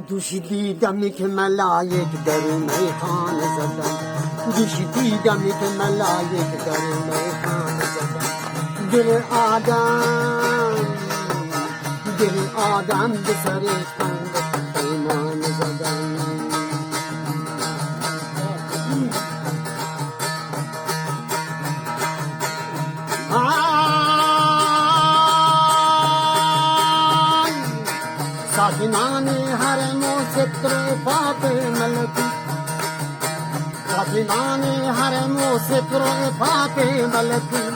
دوشی دیدم که ملائک در میخانه زدن، دوشی دیدم که ملائک در میخانه زدن. دل آدم به سر خند پیمان زدن. ساکنان حرم و ستر پاک ملکی، ساکنان حرم و ستر پاک ملکی.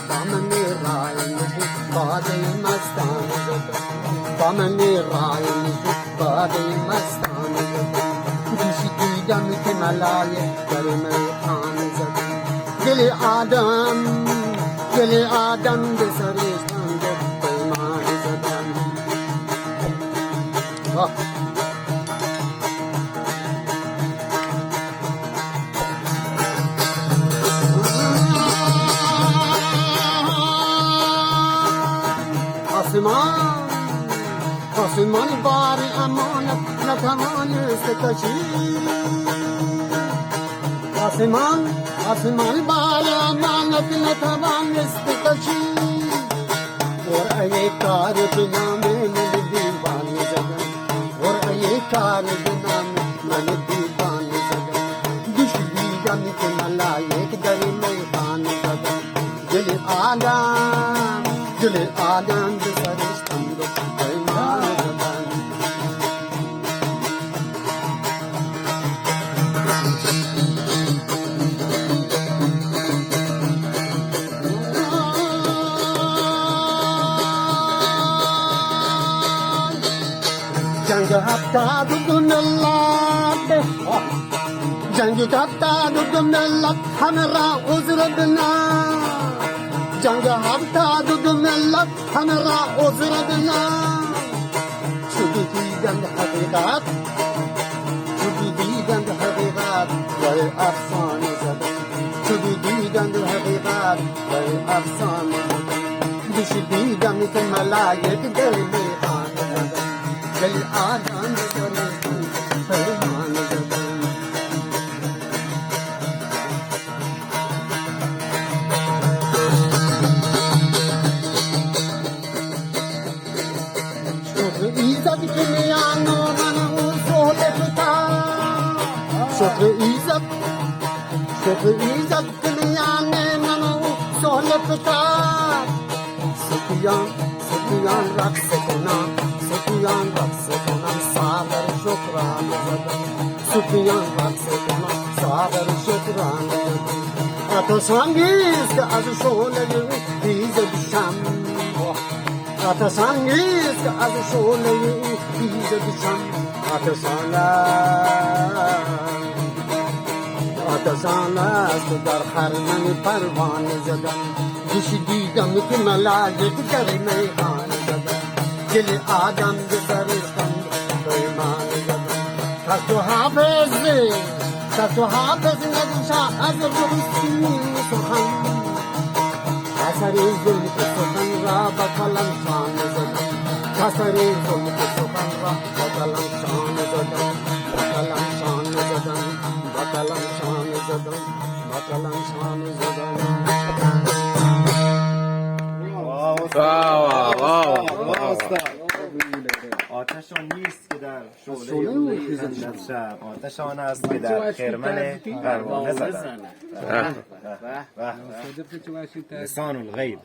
دامن رای نشی باده مستان زدن، دامن رای نشی باده مستان زدن. دوشی دیدم که ملائک در میخان زدن. دل آدم به سر خند پیمان زدن. آسمان بار امانت نتوانست کشید. آسمان بار امانت نتوانست کشید. اور ای کار بنام من دیوان زدن، اور ای کار بنام من دیوان زدن. دوش دیدم که ملائک در میخان زدن. دل آدم به سرش خند پیمان زدن. جنگ هفتاد دو ملت، جنگ هفتاد دو ملت همه را عذر بنا. جنگ هفتاد دو ملت همه را عذر بنا. شدی دیدند حقیقت، شدی دیدند حقیقت وی افسانه زدن. شدی دیدند حقیقت وی افسانه زدن. دوشی دیدم که ملائک در میخانه زدن. دل آدم به سر خند پیمان زدن. شکر ایزد که میان من او سهل فتاد. شکر ایزد که میان من او سهل فتاد. ستیان رقص کنم، ستیان رقص کنم ساغر شکران زدن. ستیان رقص کنم ساغر شکران زدن. آتش انگیز که از شعله او خیز بشم، آتش انگیز که از شعله او خیز بشم. آتشان است که در خرمن پروانه زدن. دوشی دیدم که ملائک در میخان زدن. دل آدم به سر خند پیمان زدن. تو حافظ ندوشا از رسمی سخن، اثر زلف سخن را به قلم شان زدن. اثر زلف سخن را به قلم شان زدن. به قلم شان زدن، به قلم شان زدن، به قلم شان زدن. آتش آن نیست که در شعله او خیزد شب، آتش آن است که در خرمن پروانه زدن. لسان الغیب.